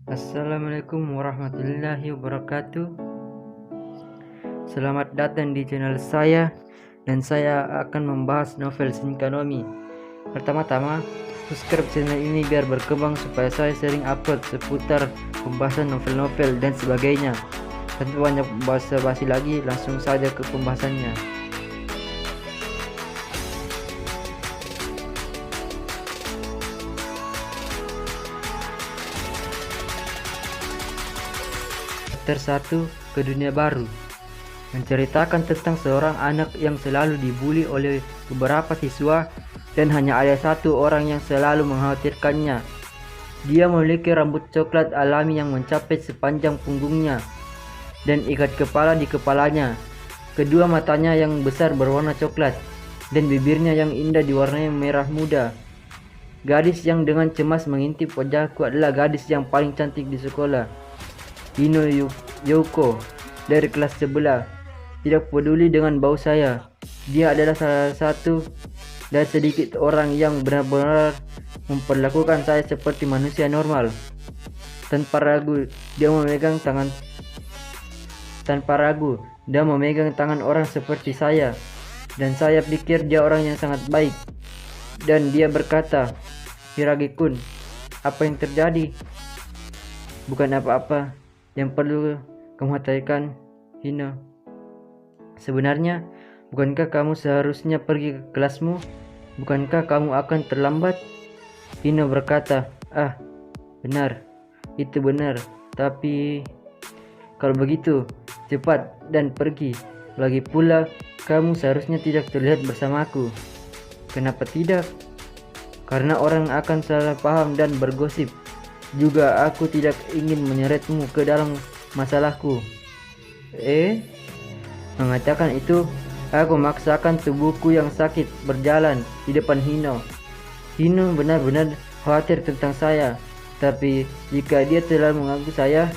Assalamualaikum warahmatullahi wabarakatuh. Selamat datang di channel saya, dan saya akan membahas novel Shinka no Mi. Pertama-tama, subscribe channel ini biar berkembang supaya saya sering upload seputar pembahasan novel-novel dan sebagainya. Tanpa banyak basa-basi lagi, langsung saja ke pembahasannya. Chapter 1, ke dunia baru, menceritakan tentang seorang anak yang selalu dibully oleh beberapa siswa dan hanya ada satu orang yang selalu mengkhawatirkannya. Dia memiliki rambut coklat alami yang mencapai sepanjang punggungnya dan ikat kepala di kepalanya. Kedua matanya yang besar berwarna coklat dan bibirnya yang indah diwarnai merah muda. Gadis yang dengan cemas mengintip wajahku adalah gadis yang paling cantik di sekolah, Hino Yoko, dari kelas sebelah. Tidak peduli dengan bau saya, dia adalah salah satu dari sedikit orang yang benar-benar memperlakukan saya seperti manusia normal. Tanpa ragu, dia memegang tangan orang seperti saya, dan saya pikir dia orang yang sangat baik. Dan dia berkata, "Hiragi-kun, apa yang terjadi?" "Bukan apa-apa yang perlu kamu khawatirkan, Hino. Sebenarnya, bukankah kamu seharusnya pergi ke kelasmu? Bukankah kamu akan terlambat?" Hino berkata, "Ah, benar, itu benar. Tapi kalau begitu, cepat dan pergi. Lagi pula, kamu seharusnya tidak terlihat bersamaku." "Kenapa tidak?" "Karena orang akan salah paham dan bergosip. Juga aku tidak ingin menyeretmu ke dalam masalahku." Mengatakan itu, aku memaksakan tubuhku yang sakit berjalan di depan Hino. Hino benar-benar khawatir tentang saya, tapi jika dia telah mengganggu saya,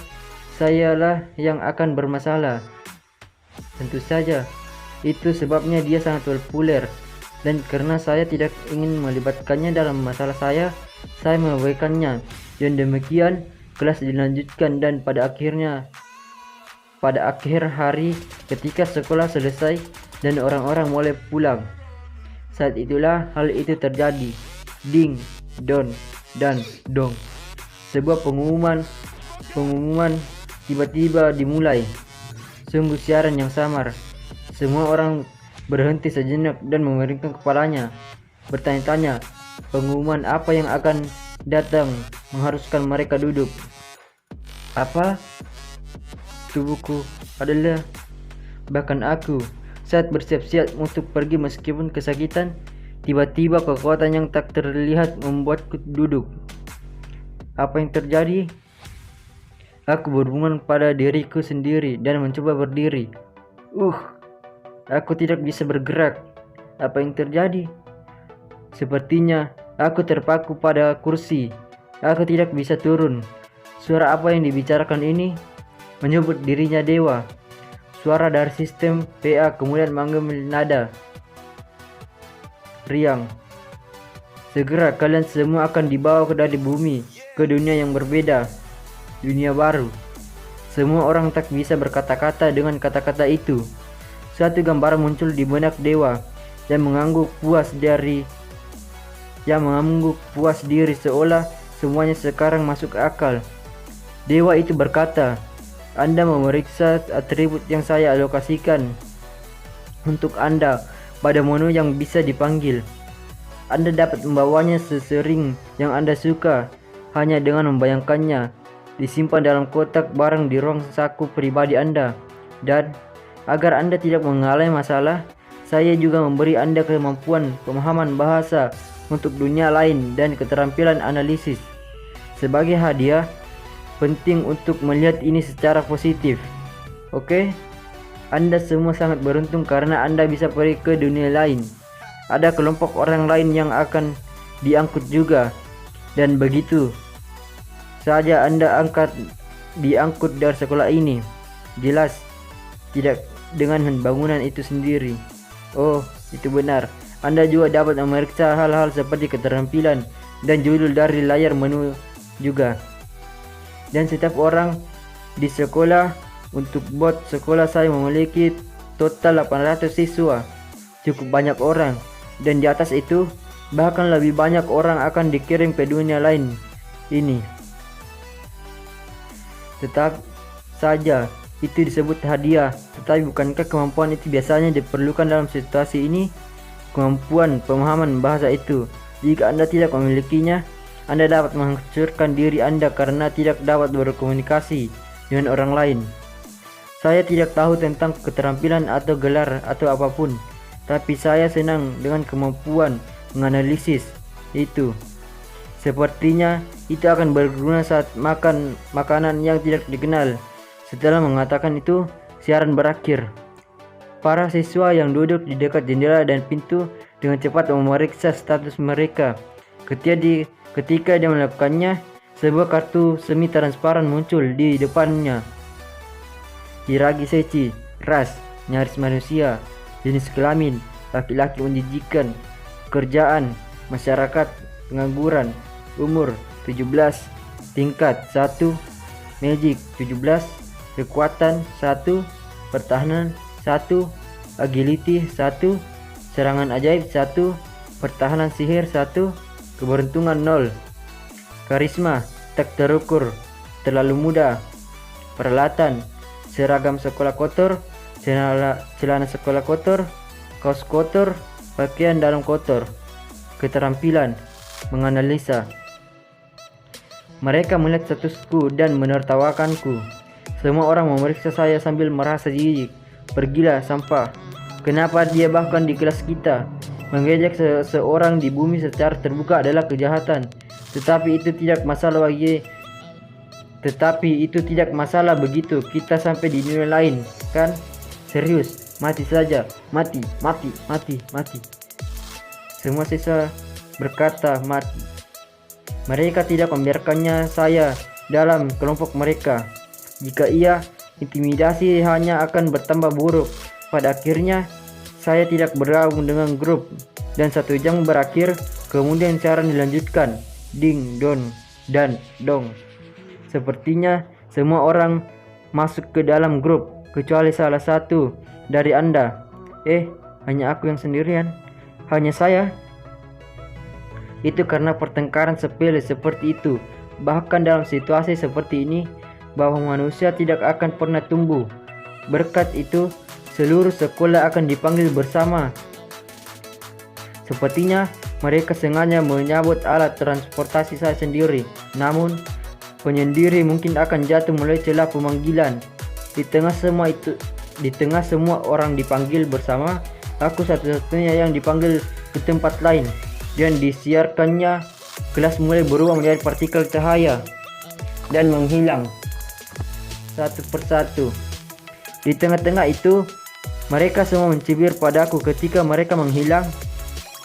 sayalah yang akan bermasalah. Tentu saja, itu sebabnya dia sangat populer, dan karena saya tidak ingin melibatkannya dalam masalah saya mengabaikannya. Dan demikian, kelas dilanjutkan, dan pada akhir hari ketika sekolah selesai dan orang-orang mulai pulang, saat itulah hal itu terjadi. Ding, don, dan dong. Sebuah pengumuman tiba-tiba dimulai. Sungguh siaran yang samar. Semua orang berhenti sejenak dan memeringkan kepalanya, bertanya-tanya pengumuman apa yang akan datang mengharuskan mereka duduk. Apa? Tubuhku adalah, bahkan aku, saat bersiap-siap untuk pergi meskipun kesakitan, tiba-tiba kekuatan yang tak terlihat membuatku duduk. Apa yang terjadi? Aku berhubungan pada diriku sendiri dan mencoba berdiri. Aku tidak bisa bergerak. Apa yang terjadi? Sepertinya aku terpaku pada kursi. Aku tidak bisa turun. Suara apa yang dibicarakan ini? Menyebut dirinya dewa. Suara dari sistem PA kemudian mengambil nada riang. Segera kalian semua akan dibawa dari bumi ke dunia yang berbeda, dunia baru. Semua orang tak bisa berkata-kata dengan kata-kata itu. Suatu gambaran muncul di benak dewa yang mengangguk puas diri seolah semuanya sekarang masuk akal. Dewa itu berkata, "Anda memeriksa atribut yang saya alokasikan untuk Anda pada menu yang bisa dipanggil. Anda dapat membawanya sesering yang Anda suka hanya dengan membayangkannya. Disimpan dalam kotak barang di ruang saku pribadi Anda. Dan agar Anda tidak mengalami masalah, saya juga memberi Anda kemampuan pemahaman bahasa untuk dunia lain dan keterampilan analisis. Sebagai hadiah, penting untuk melihat ini secara positif. Oke? Anda semua sangat beruntung karena Anda bisa pergi ke dunia lain. Ada kelompok orang lain yang akan diangkut juga. Dan begitu saja Anda diangkut dari sekolah ini. Jelas, tidak dengan bangunan itu sendiri. Oh, itu benar. Anda juga dapat memeriksa hal-hal seperti keterampilan dan judul dari layar menu juga. dan setiap orang di sekolah. Untuk bot sekolah saya memiliki total 800 siswa, cukup banyak orang, dan di atas itu bahkan lebih banyak orang akan dikirim ke dunia lain ini. Tetap saja itu disebut hadiah, tetapi bukankah kemampuan itu biasanya diperlukan dalam situasi ini? Kemampuan pemahaman bahasa itu, jika Anda tidak memilikinya, Anda dapat menghancurkan diri Anda karena tidak dapat berkomunikasi dengan orang lain. Saya tidak tahu tentang keterampilan atau gelar atau apapun, tapi saya senang dengan kemampuan menganalisis itu. Sepertinya itu akan berguna saat makan makanan yang tidak dikenal. Setelah mengatakan itu, siaran berakhir. Para siswa yang duduk di dekat jendela dan pintu dengan cepat memeriksa status mereka. Ketika dia melakukannya, sebuah kartu semi transparan muncul di depannya. Hiragi Seichi, ras, nyaris manusia, jenis kelamin, laki-laki menjijikan, pekerjaan, masyarakat, pengangguran, umur 17, tingkat 1, magic 17, kekuatan 1, pertahanan 1, agility 1, serangan ajaib 1, pertahanan sihir 1, keberuntungan 0, karisma tak terukur, terlalu muda, peralatan, seragam sekolah kotor, celana sekolah kotor, kaos kotor, pakaian dalam kotor. Keterampilan menganalisa. Mereka melihat statusku dan menertawakanku. Semua orang memeriksa saya sambil merasa jijik. Pergilah sampah. Kenapa dia bahkan di kelas kita? Mengejek seseorang di bumi secara terbuka adalah kejahatan. Tetapi itu tidak masalah begitu kita sampai di dunia lain, kan? Serius, mati saja, mati. Semua siswa berkata mati. Mereka tidak membiarkannya saya dalam kelompok mereka. Jika iya, intimidasi hanya akan bertambah buruk. Pada akhirnya, saya tidak bergabung dengan grup. Dan 1 jam berakhir, kemudian siaran dilanjutkan. Ding, don, dan dong. Sepertinya semua orang masuk ke dalam grup, kecuali salah satu dari Anda. Hanya aku yang sendirian. Hanya saya. Itu karena pertengkaran sepele seperti itu. Bahkan dalam situasi seperti ini, bahwa manusia tidak akan pernah tumbuh. Berkat itu, seluruh sekolah akan dipanggil bersama. Sepertinya mereka sengaja menyabot alat transportasi saya sendiri. Namun, penyendiri mungkin akan jatuh mulai celah pemanggilan. Di tengah semua orang dipanggil bersama, aku satu-satunya yang dipanggil ke tempat lain. Dan disiarkannya, kelas mulai berubah menjadi partikel cahaya dan menghilang satu persatu. Di tengah-tengah itu, mereka semua mencibir padaku ketika mereka menghilang.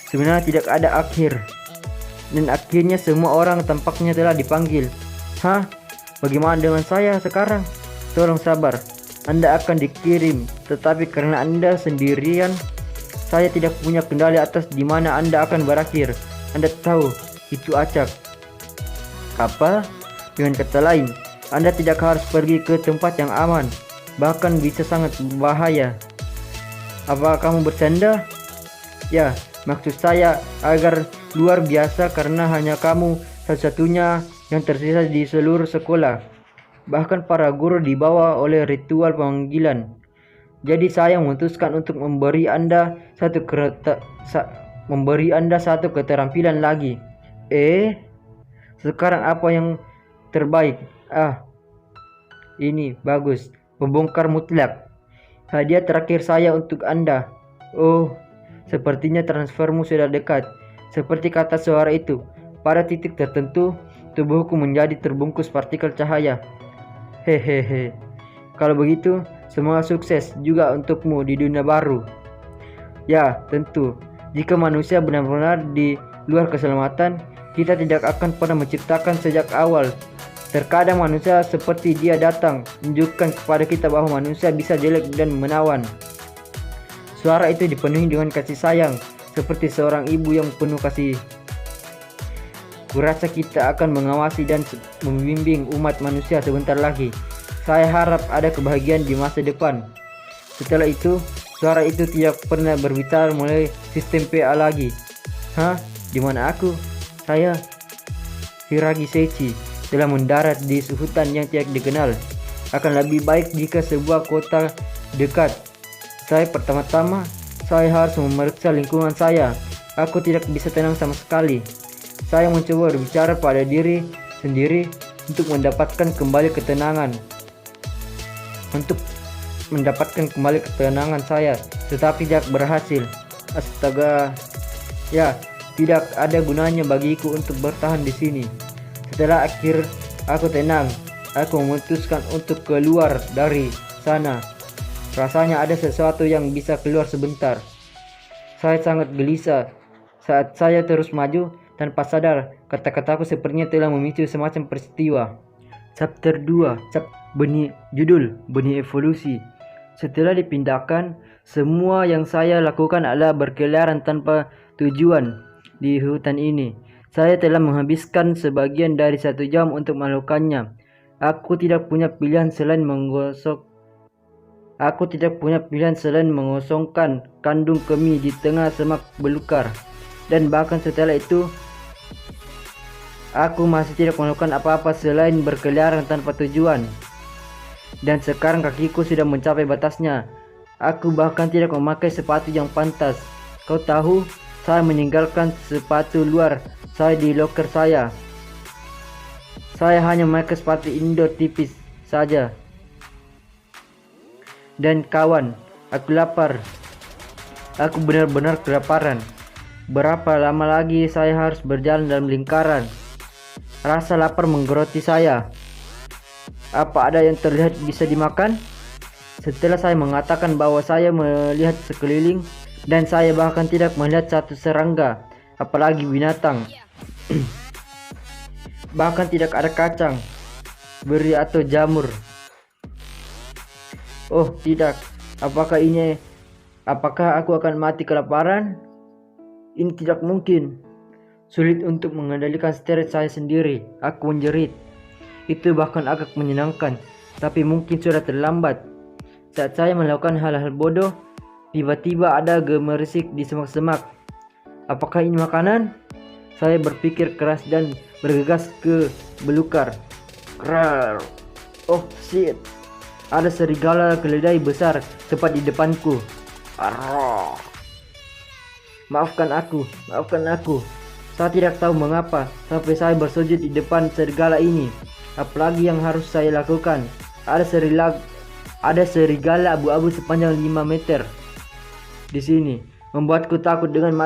Sebenarnya tidak ada akhir. Dan akhirnya semua orang tampaknya telah dipanggil. Bagaimana dengan saya sekarang? Tolong sabar, Anda akan dikirim. Tetapi karena Anda sendirian, saya tidak punya kendali atas di mana Anda akan berakhir. Anda tahu, itu acak. Apa? Dengan kata lain, Anda tidak harus pergi ke tempat yang aman. Bahkan bisa sangat berbahaya. Apa kamu bercanda? Ya, maksud saya agar luar biasa karena hanya kamu satu-satunya yang tersisa di seluruh sekolah. Bahkan para guru dibawa oleh ritual pemanggilan. Jadi saya memutuskan untuk memberi Anda satu keterampilan lagi. Sekarang apa yang terbaik? Ini bagus. Membongkar mutlak. Hadiah terakhir saya untuk Anda. Sepertinya transfermu sudah dekat. Seperti kata suara itu, pada titik tertentu, tubuhku menjadi terbungkus partikel cahaya. Hehehe. Kalau begitu, semoga sukses juga untukmu di dunia baru. Ya, tentu. Jika manusia benar-benar di luar keselamatan, kita tidak akan pernah menciptakan sejak awal. Terkadang manusia seperti dia datang, menunjukkan kepada kita bahwa manusia bisa jelek dan menawan. Suara itu dipenuhi dengan kasih sayang, seperti seorang ibu yang penuh kasih. Kurasa kita akan mengawasi dan membimbing umat manusia sebentar lagi. Saya harap ada kebahagiaan di masa depan. Setelah itu, suara itu tidak pernah berbicara mulai sistem PA lagi. Hah? Di mana aku? Saya, Hiragi Seichi, telah mendarat di hutan yang tidak dikenal. Akan lebih baik jika sebuah kota dekat. Pertama-tama, saya harus memeriksa lingkungan saya. Aku tidak bisa tenang sama sekali. Saya mencoba berbicara pada diri sendiri untuk mendapatkan kembali ketenangan. Saya, tetapi tidak berhasil. Astaga. Ya, tidak ada gunanya bagiku untuk bertahan di sini. Setelah akhir aku tenang, aku memutuskan untuk keluar dari sana. Rasanya ada sesuatu yang bisa keluar sebentar. Saya sangat gelisah saat saya terus maju tanpa sadar. Kata-kataku sepertinya telah memicu semacam peristiwa. Chapter 2, judul Benih Evolusi. Setelah dipindahkan, semua yang saya lakukan adalah berkeliaran tanpa tujuan di hutan ini. Saya telah menghabiskan sebagian dari 1 jam untuk melakukannya. Aku tidak punya pilihan selain mengosongkan kandung kemih di tengah semak belukar. Dan bahkan setelah itu, aku masih tidak melakukan apa-apa selain berkeliaran tanpa tujuan. Dan sekarang kakiku sudah mencapai batasnya. Aku bahkan tidak memakai sepatu yang pantas. Kau tahu, saya meninggalkan sepatu luar saya di loker saya. Saya hanya memakai sepatu indoor tipis saja. Dan kawan, aku lapar. Aku benar-benar kelaparan. Berapa lama lagi saya harus berjalan dalam lingkaran? Rasa lapar menggeroti saya. Apa ada yang terlihat bisa dimakan? Setelah saya mengatakan bahwa saya melihat sekeliling dan saya bahkan tidak melihat satu serangga, apalagi binatang. Bahkan tidak ada kacang, beri atau jamur. Oh tidak, apakah aku akan mati kelaparan? Ini tidak mungkin. Sulit untuk mengendalikan stres saya sendiri. Aku menjerit. Itu bahkan agak menyenangkan, tapi mungkin sudah terlambat. Saat saya melakukan hal-hal bodoh, tiba-tiba ada gemerisik di semak-semak. Apakah ini makanan? Saya berpikir keras dan bergegas ke belukar. Krar. Oh shit. Ada serigala keledai besar tepat di depanku. Arrgh. Maafkan aku. Saya tidak tahu mengapa sampai saya bersujud di depan serigala ini. Apalagi yang harus saya lakukan? Ada serigala abu-abu sepanjang 5 meter di sini, membuatku takut dengan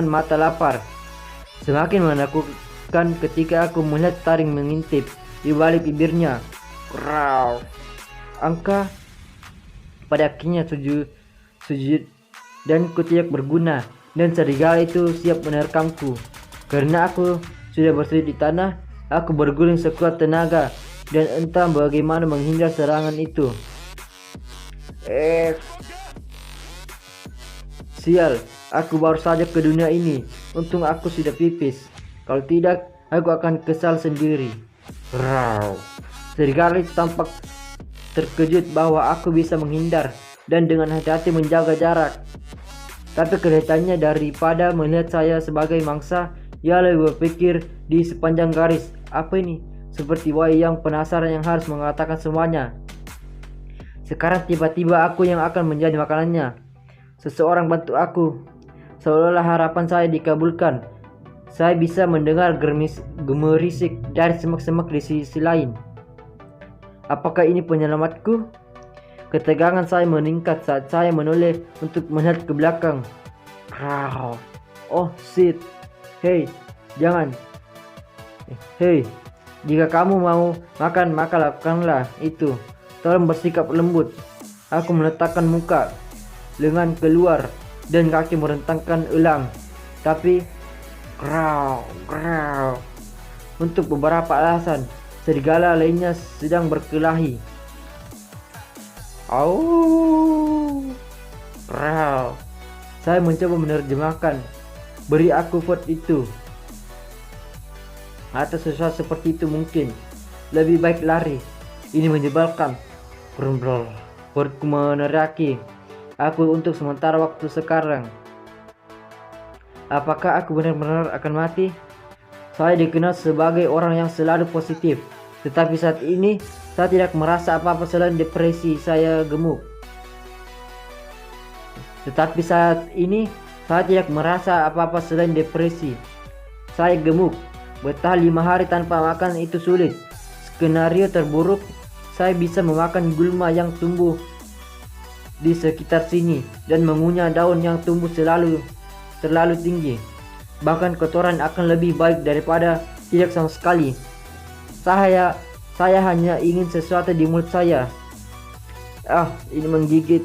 mata lapar. Semakin menakutkan ketika aku melihat taring mengintip di balik bibirnya. Kraw. Angka pada akhirnya sujud dan ku tidak berguna, dan serigala itu siap menerkamku. Karena aku sudah bersujud di tanah, aku berguling sekuat tenaga dan entah bagaimana menghindar serangan itu. Sial, aku baru saja ke dunia ini. Untung aku sudah pipis. Kalau tidak, aku akan kesal sendiri. Raw. Serigala itu tampak terkejut bahwa aku bisa menghindar dan dengan hati-hati menjaga jarak. Tapi kelihatannya daripada melihat saya sebagai mangsa, ia lebih berpikir di sepanjang garis. Apa ini? Seperti wayang penasaran yang harus mengatakan semuanya. Sekarang tiba-tiba aku yang akan menjadi makanannya. Seseorang bantu aku. Seolah-olah harapan saya dikabulkan. Saya bisa mendengar gemerisik dari semak-semak di sisi lain. Apakah ini penyelamatku? Ketegangan saya meningkat saat saya menoleh untuk melihat ke belakang. Oh shit. Hei, jangan. Hei, jika kamu mau makan maka lakukanlah itu. Tolong bersikap lembut. Aku meletakkan muka, lengan keluar dan kaki merentangkan elang. Tapi untuk beberapa alasan, serigala lainnya sedang berkelahi. Saya mencoba menerjemahkan. Beri aku vote itu. atau sesuatu seperti itu mungkin. Lebih baik lari. Ini menyebalkan. Brrrr. Perutku meneriaki. Aku untuk sementara waktu sekarang. Apakah aku benar-benar akan mati? Saya dikenal sebagai orang yang selalu positif. Tetapi saat ini, saya tidak merasa apa-apa selain depresi. Saya gemuk. Tetapi saat ini, saya tidak merasa apa-apa selain depresi. Saya gemuk. Bertahan 5 hari tanpa makan itu sulit. Skenario terburuk, saya bisa memakan gulma yang tumbuh di sekitar sini dan mengunyah daun yang tumbuh terlalu tinggi. Bahkan kotoran akan lebih baik daripada tidak sama sekali. Saya hanya ingin sesuatu di mulut saya. Ini menggigit.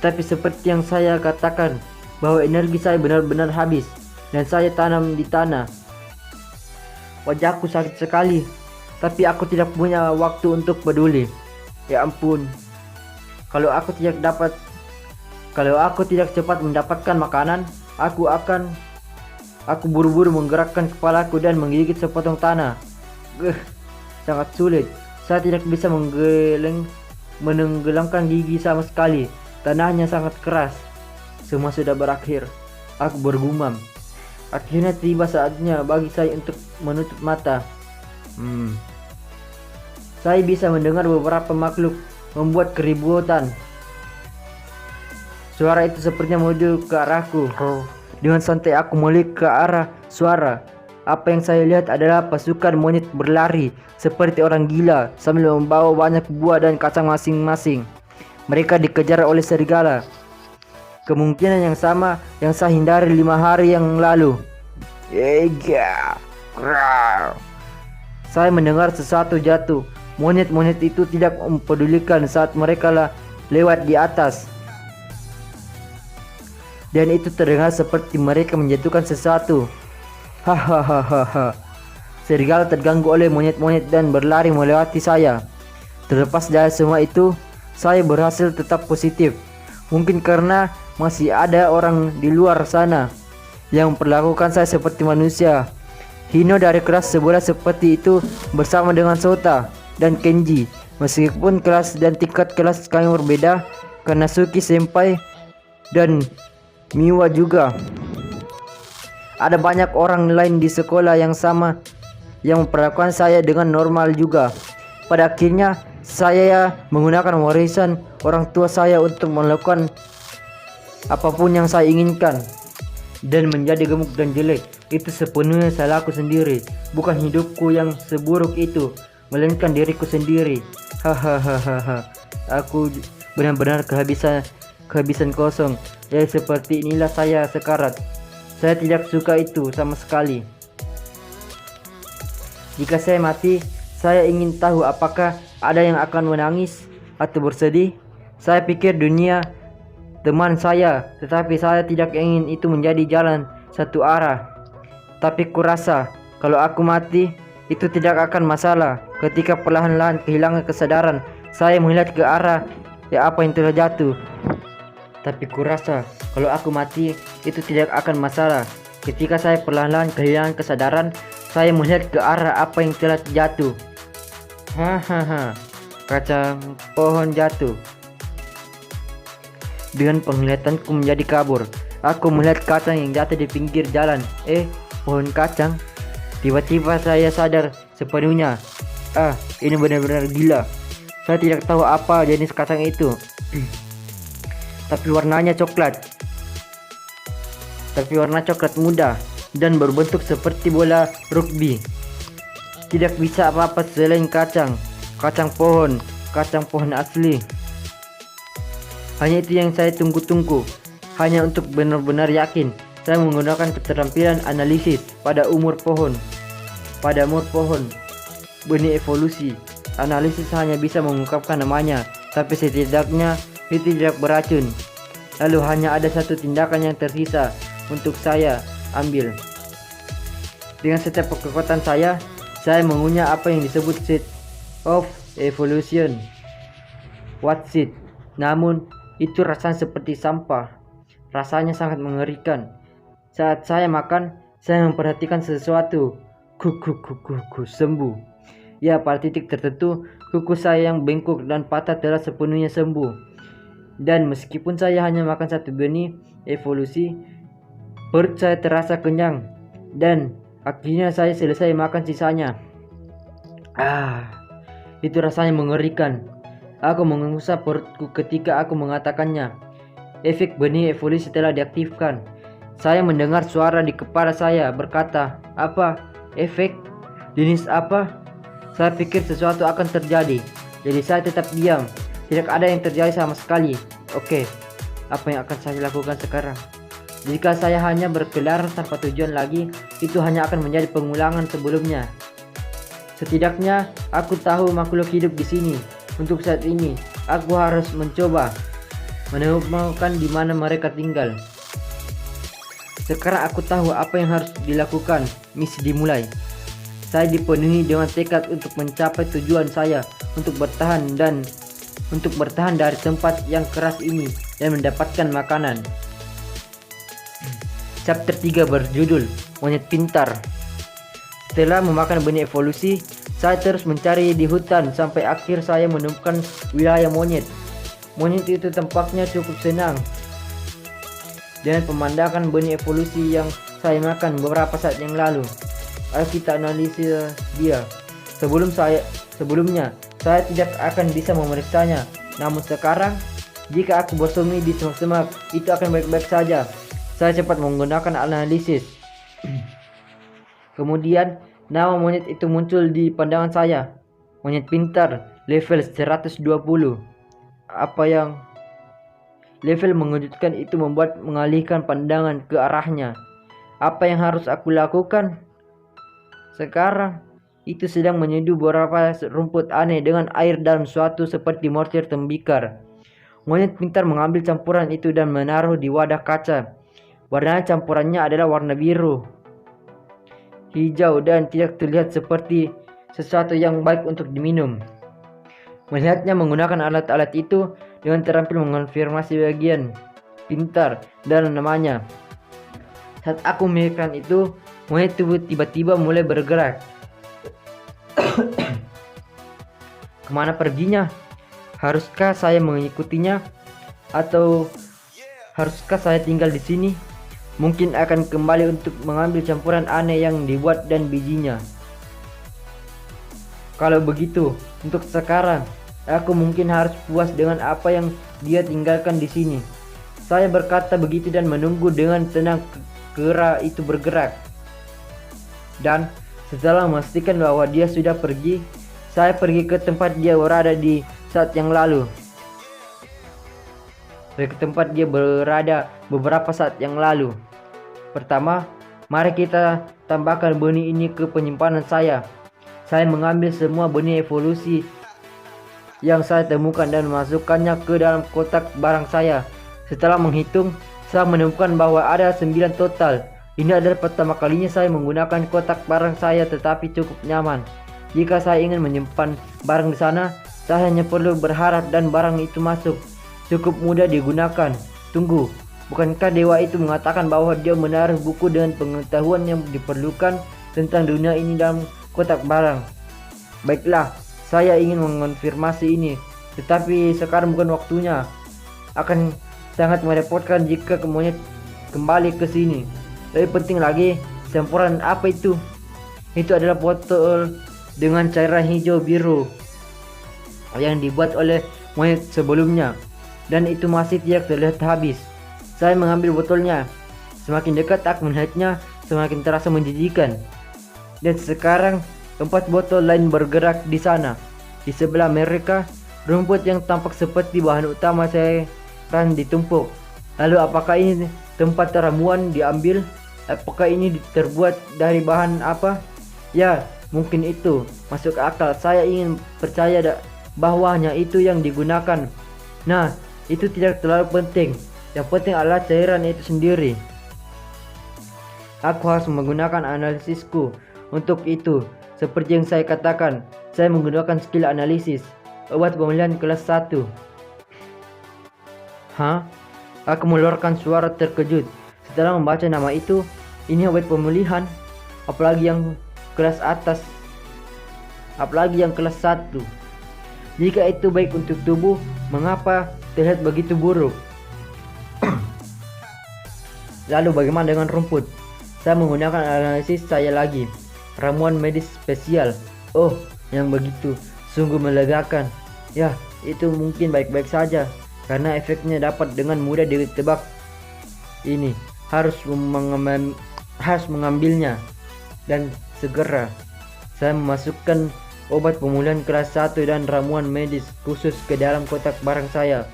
Tapi seperti yang saya katakan, bahwa energi saya benar-benar habis dan saya tanam di tanah. Wajahku sakit sekali, tapi aku tidak punya waktu untuk peduli. Ya ampun. Kalau aku tidak cepat mendapatkan makanan, aku buru-buru menggerakkan kepalaku dan menggigit sepotong tanah. Sangat sulit. Saya tidak bisa menenggelamkan gigi sama sekali. Tanahnya sangat keras. Semua sudah berakhir. Aku bergumam. Akhirnya tiba saatnya bagi saya untuk menutup mata. Saya bisa mendengar beberapa makhluk membuat keributan. Suara itu sepertinya menuju ke arahku. Dengan santai aku melihat ke arah suara. Apa yang saya lihat adalah pasukan monyet berlari seperti orang gila sambil membawa banyak buah dan kacang masing-masing. Mereka dikejar oleh serigala. Kemungkinan yang sama yang saya hindari 5 hari yang lalu. Saya mendengar sesuatu jatuh. Monyet-monyet itu tidak mempedulikan saat mereka lewat di atas. Dan itu terdengar seperti mereka menjatuhkan sesuatu. Hahaha. Serigala terganggu oleh monyet-monyet dan berlari melewati saya. Terlepas dari semua itu, saya berhasil tetap positif. Mungkin karena masih ada orang di luar sana yang memperlakukan saya seperti manusia. Hino dari kelas sebelah seperti itu bersama dengan Sota dan Kenji. Meskipun kelas dan tingkat kelas kami berbeda, karena Suki Senpai dan Miwa juga. Ada banyak orang lain di sekolah yang sama yang memperlakukan saya dengan normal juga. Pada akhirnya saya menggunakan warisan orang tua saya untuk melakukan apapun yang saya inginkan dan menjadi gemuk dan jelek. Itu sepenuhnya salahku sendiri, bukan hidupku yang seburuk itu, melainkan diriku sendiri. Hahaha. Aku benar-benar kehabisan kosong. Ya, seperti inilah saya sekarat. Saya tidak suka itu sama sekali. Jika saya mati, saya ingin tahu apakah ada yang akan menangis atau bersedih. Saya pikir dunia teman saya, tetapi saya tidak ingin itu menjadi jalan satu arah. Tapi kurasa kalau aku mati, itu tidak akan masalah. Ketika perlahan-lahan kehilangan kesadaran, saya melihat ke arah apa yang telah jatuh. Tapi kurasa kalau aku mati, itu tidak akan masalah. Ketika saya perlahan-lahan kehilangan kesadaran, saya melihat ke arah apa yang telah jatuh. Hahaha. Kacang pohon jatuh. Dengan penglihatanku menjadi kabur, aku melihat kacang yang jatuh di pinggir jalan. Pohon kacang. Tiba-tiba saya sadar sepenuhnya. Ini benar-benar gila. Saya tidak tahu apa jenis kacang itu. Tapi warnanya coklat. Warna coklat muda dan berbentuk seperti bola rugby. Tidak bisa apa-apa selain kacang pohon asli. Hanya itu yang saya tunggu-tunggu. Hanya untuk benar-benar yakin, saya menggunakan keterampilan analisis pada umur pohon. Benih evolusi. Analisis hanya bisa mengungkapkan namanya, tapi setidaknya itu tidak beracun. Lalu hanya ada satu tindakan yang tersisa untuk saya ambil. Dengan setiap kekuatan saya mengunyah apa yang disebut seed of evolution. What seed? Namun itu rasanya seperti sampah. Rasanya sangat mengerikan. Saat saya makan, saya memperhatikan sesuatu. sembuh. Ya, pada titik tertentu, kuku saya yang bengkok dan patah telah sepenuhnya sembuh. Dan meskipun saya hanya makan satu benih evolusi, perut saya terasa kenyang. Dan akhirnya saya selesai makan sisanya. Itu rasanya mengerikan. Aku mengusap perutku ketika aku mengatakannya. Efek benih evolusi telah diaktifkan. Saya mendengar suara di kepala saya berkata, "Apa? Efek? Jenis apa?" Saya pikir sesuatu akan terjadi, jadi saya tetap diam. Tidak ada yang terjadi sama sekali. Oke, apa yang akan saya lakukan sekarang? Jika saya hanya berkeliaran tanpa tujuan lagi, itu hanya akan menjadi pengulangan sebelumnya. Setidaknya, aku tahu makhluk hidup di sini. Untuk saat ini, aku harus mencoba menemukan di mana mereka tinggal. Sekarang aku tahu apa yang harus dilakukan. Misi dimulai. Saya dipenuhi dengan tekad untuk mencapai tujuan saya, untuk bertahan dari tempat yang keras ini dan mendapatkan makanan. Chapter 3 berjudul Monyet Pintar. Setelah memakan benih evolusi, saya terus mencari di hutan sampai akhir saya menemukan wilayah monyet. Monyet itu tampaknya cukup senang dengan pemandangan benih evolusi yang saya makan beberapa saat yang lalu. Ayo kita analisis dia. Sebelumnya, saya tidak akan bisa memeriksanya. Namun sekarang, jika aku bersembunyi di semak-semak, itu akan baik-baik saja. Saya cepat menggunakan analisis. Kemudian, nama monyet itu muncul di pandangan saya. Monyet pintar, level 120. Level mengejutkan itu membuat mengalihkan pandangan ke arahnya. Apa yang harus aku lakukan? Sekarang, itu sedang menyeduh beberapa rumput aneh dengan air dalam suatu seperti mortir tembikar. Monyet pintar mengambil campuran itu dan menaruh di wadah kaca. Warna campurannya adalah warna biru, hijau, dan tidak terlihat seperti sesuatu yang baik untuk diminum. Melihatnya menggunakan alat-alat itu dengan terampil mengonfirmasi bagian pintar dan namanya. Saat aku memikirkan itu, monyet itu tiba-tiba mulai bergerak. Kemana perginya? Haruskah saya mengikutinya? Atau haruskah saya tinggal di sini? Mungkin akan kembali untuk mengambil campuran aneh yang dibuat dan bijinya. Kalau begitu, untuk sekarang, aku mungkin harus puas dengan apa yang dia tinggalkan di sini. Saya berkata begitu dan menunggu dengan tenang kera itu bergerak. Dan setelah memastikan bahwa dia sudah pergi, saya pergi ke tempat dia berada di saat yang lalu. Beberapa saat yang lalu. Pertama, mari kita tambahkan benih ini ke penyimpanan saya. Saya mengambil semua benih evolusi yang saya temukan dan memasukkannya ke dalam kotak barang saya. Setelah menghitung, saya menemukan bahwa ada 9 total. Ini adalah pertama kalinya saya menggunakan kotak barang saya, tetapi cukup nyaman. Jika saya ingin menyimpan barang di sana, saya hanya perlu berharap dan barang itu masuk. Cukup mudah digunakan. Tunggu, bukankah dewa itu mengatakan bahwa dia menaruh buku dengan pengetahuan yang diperlukan tentang dunia ini dalam kotak barang? Baiklah, saya ingin mengonfirmasi ini, tetapi sekarang bukan waktunya. Akan sangat merepotkan jika monyet kembali ke sini. Lebih penting lagi, campuran apa itu? Itu adalah botol dengan cairan hijau biru yang dibuat oleh monyet sebelumnya, dan itu masih tidak terlihat habis. Saya mengambil botolnya. Semakin dekat aku melihatnya, semakin terasa menjijikan. Dan sekarang 4 botol lain bergerak di sana. Di sebelah mereka, rumput yang tampak seperti bahan utama cairan ditumpuk. Lalu apakah ini tempat ramuan diambil? Apakah ini terbuat dari bahan apa? Ya, mungkin itu. Masuk akal. Saya ingin percaya bahwa hanya itu yang digunakan. Nah, itu tidak terlalu penting. Yang penting adalah cairan itu sendiri. Aku harus menggunakan analisisku untuk itu. Seperti yang saya katakan, saya menggunakan skill analisis. Obat pemulihan kelas 1. Hah? Aku mengeluarkan suara terkejut setelah membaca nama itu. Ini obat pemulihan. Apalagi yang kelas atas, apalagi yang kelas 1. Jika itu baik untuk tubuh, mengapa terlihat begitu buruk? Lalu bagaimana dengan rumput? Saya menggunakan analisis saya lagi. Ramuan medis spesial. Oh, yang begitu. Sungguh melegakan. Ya, itu mungkin baik-baik saja, karena efeknya dapat dengan mudah ditebak. Ini harus mengambilnya, dan segera. Saya memasukkan obat pemulihan kelas 1 dan ramuan medis khusus ke dalam kotak barang saya.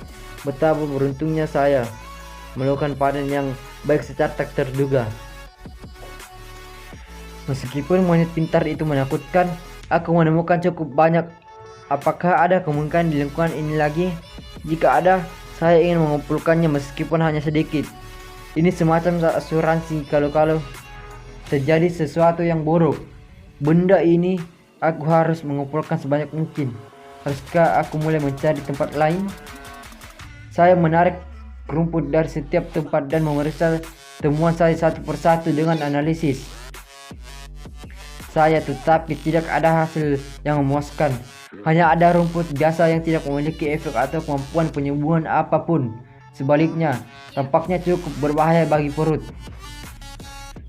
Betapa beruntungnya saya melakukan panen yang baik secara tak terduga. Meskipun monyet pintar itu menakutkan, aku menemukan cukup banyak. Apakah ada kemungkinan di lingkungan ini lagi? Jika ada, saya ingin mengumpulkannya meskipun hanya sedikit. Ini semacam asuransi kalau terjadi sesuatu yang buruk. Benda ini aku harus mengumpulkan sebanyak mungkin. Haruskah aku mulai mencari tempat lain? Saya menarik rumput dari setiap tempat dan memeriksa temuan saya satu persatu dengan analisis. Tetapi tidak ada hasil yang memuaskan. Hanya ada rumput biasa yang tidak memiliki efek atau kemampuan penyembuhan apapun. Sebaliknya, tampaknya cukup berbahaya bagi perut.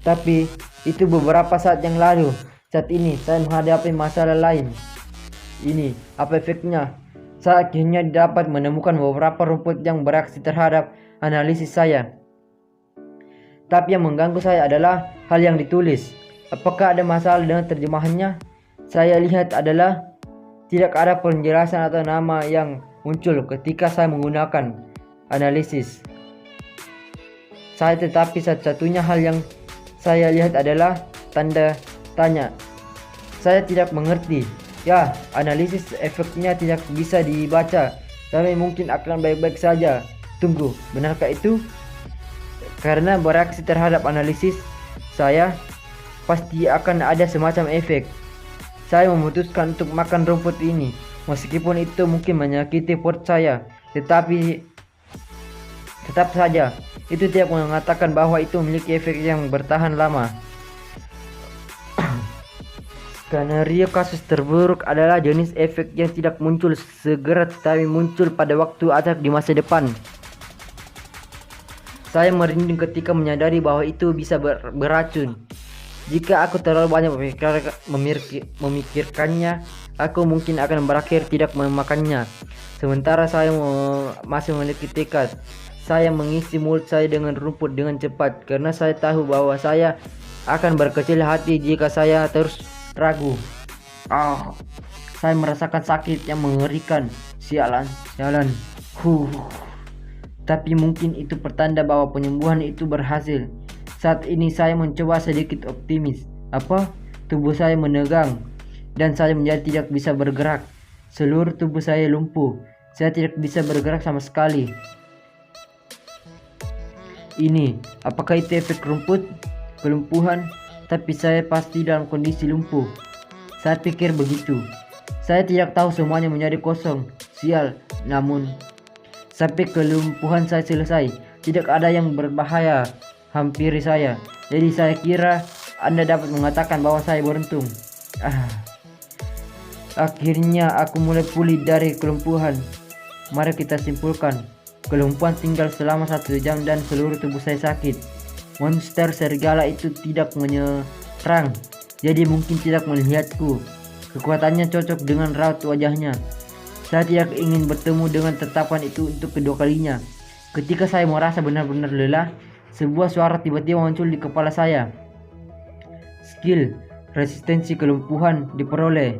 Tapi itu beberapa saat yang lalu. Saat ini saya menghadapi masalah lain. Ini apa efeknya? Saya akhirnya dapat menemukan beberapa rumput yang bereaksi terhadap analisis saya. Tapi yang mengganggu saya adalah hal yang ditulis. Apakah ada masalah dengan terjemahannya? Saya lihat adalah tidak ada penjelasan atau nama yang muncul ketika saya menggunakan analisis. Tetapi satu-satunya hal yang saya lihat adalah tanda tanya. Saya tidak mengerti. Ya, analisis efeknya tidak bisa dibaca, tapi mungkin akan baik-baik saja. Tunggu, benarkah itu? Karena bereaksi terhadap analisis saya, pasti akan ada semacam efek. Saya memutuskan untuk makan rumput ini, meskipun itu mungkin menyakiti perut saya. Tetapi tetap saja, itu tidak mengatakan bahwa itu memiliki efek yang bertahan lama. Skenario kasus terburuk adalah jenis efek yang tidak muncul segera tetapi muncul pada waktu atau di masa depan. Saya merinding ketika menyadari bahwa itu bisa beracun. Jika aku terlalu banyak memikirkannya, aku mungkin akan berakhir tidak memakannya. Sementara saya masih memiliki tekad. Saya mengisi mulut saya dengan rumput dengan cepat karena saya tahu bahwa saya akan berkecil hati jika saya terus ragu. Saya merasakan sakit yang mengerikan. Sialan. Tapi mungkin itu pertanda bahwa penyembuhan itu berhasil. Saat ini saya mencoba sedikit optimis. Tubuh saya menegang dan saya menjadi tidak bisa bergerak. Seluruh tubuh saya lumpuh. Saya tidak bisa bergerak sama sekali. Apakah itu efek rumput? Kelumpuhan? Tapi saya pasti dalam kondisi lumpuh. Saya pikir begitu. Saya tidak tahu semuanya menjadi kosong. Sial. Namun sampai kelumpuhan saya selesai, tidak ada yang berbahaya hampiri saya. Jadi saya kira Anda dapat mengatakan bahwa saya beruntung. Akhirnya aku mulai pulih dari kelumpuhan. Mari kita simpulkan. Kelumpuhan tinggal selama 1 jam dan seluruh tubuh saya sakit. Monster serigala itu tidak menyerang, jadi mungkin tidak melihatku. Kekuatannya cocok dengan raut wajahnya. Saya tidak ingin bertemu dengan tetapan itu untuk kedua kalinya. Ketika saya merasa benar-benar lelah, sebuah suara tiba-tiba muncul di kepala saya. Skill resistensi kelumpuhan diperoleh.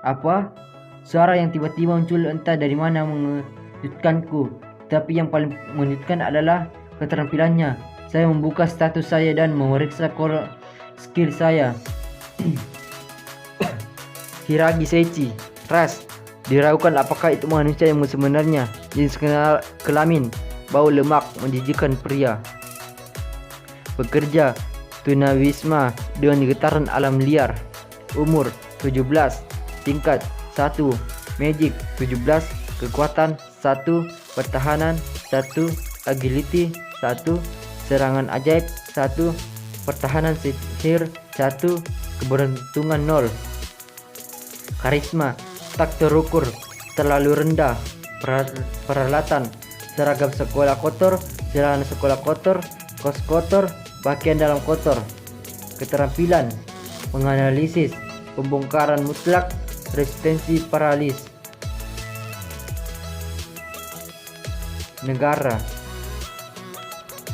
Apa? Suara yang tiba-tiba muncul entah dari mana mengejutkanku. Tapi yang paling mengejutkan adalah keterampilannya. Saya membuka status saya dan memeriksa skill saya. Hiragi Seichi, ras. Diragukan apakah itu manusia yang sebenarnya. Jenis kelamin, bau lemak, menjijikkan pria. Bekerja, tunawisma dengan getaran alam liar. Umur 17, tingkat 1, magic 17, kekuatan 1, pertahanan 1, agility 1, serangan ajaib 1, pertahanan sihir 1, keberuntungan 0. Karisma tak terukur, terlalu rendah. Peralatan, seragam sekolah kotor, celana sekolah kotor, kos kotor, pakaian dalam kotor. Keterampilan, menganalisis, pembongkaran mutlak, resistensi paralis. Negara,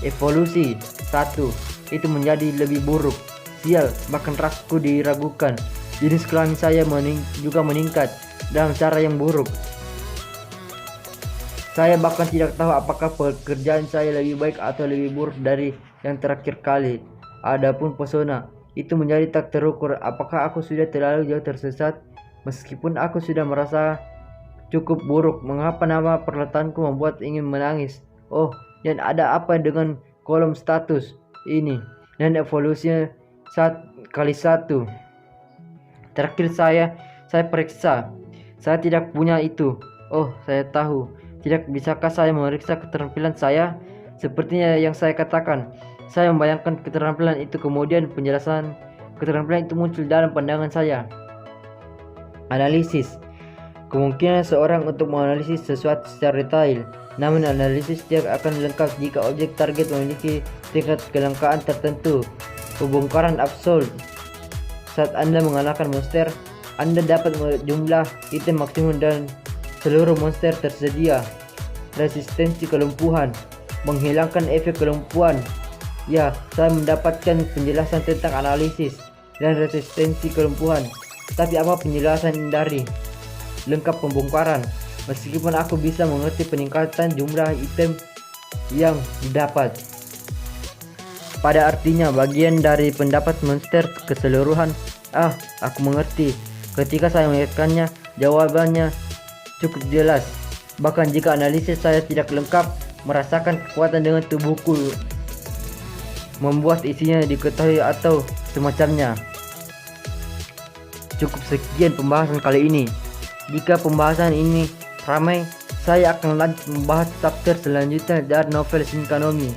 evolusi 1. Itu menjadi lebih buruk. Sial, bahkan rasku diragukan. Jenis kelamin saya juga meningkat dalam cara yang buruk. Saya bahkan tidak tahu apakah pekerjaan saya lebih baik atau lebih buruk dari yang terakhir kali. Adapun pesona, itu menjadi tak terukur. Apakah aku sudah terlalu jauh tersesat? Meskipun aku sudah merasa cukup buruk, mengapa nama perlataanku membuat ingin menangis? Oh, dan ada apa dengan kolom status ini? Dan evolusinya 1x1. Terakhir saya periksa. Saya tidak punya itu. Oh, saya tahu. Tidak bisakah saya memeriksa keterampilan saya? Sepertinya yang saya katakan. Saya membayangkan keterampilan itu, kemudian penjelasan keterampilan itu muncul dalam pandangan saya. Analisis. Kemungkinan seorang untuk menganalisis sesuatu secara detail. Namun analisis tidak akan lengkap jika objek target memiliki tingkat kelangkaan tertentu. Pembongkaran absolut. Saat Anda mengalahkan monster, Anda dapat jumlah item maksimum dan seluruh monster tersedia. Resistensi kelumpuhan, menghilangkan efek kelumpuhan. Ya, saya mendapatkan penjelasan tentang analisis dan resistensi kelumpuhan. Tapi apa penjelasan dari lengkap pembongkaran? Meskipun aku bisa mengerti peningkatan jumlah item yang didapat, pada artinya bagian dari pendapat monster keseluruhan. Aku mengerti. Ketika saya melihatkannya, jawabannya cukup jelas. Bahkan jika analisis saya tidak lengkap, merasakan kekuatan dengan tubuhku, membuat isinya diketahui atau semacamnya. Cukup sekian pembahasan kali ini. Jika pembahasan ini ramai, saya akan lanjut membahas chapter selanjutnya dari novel Shinkanome.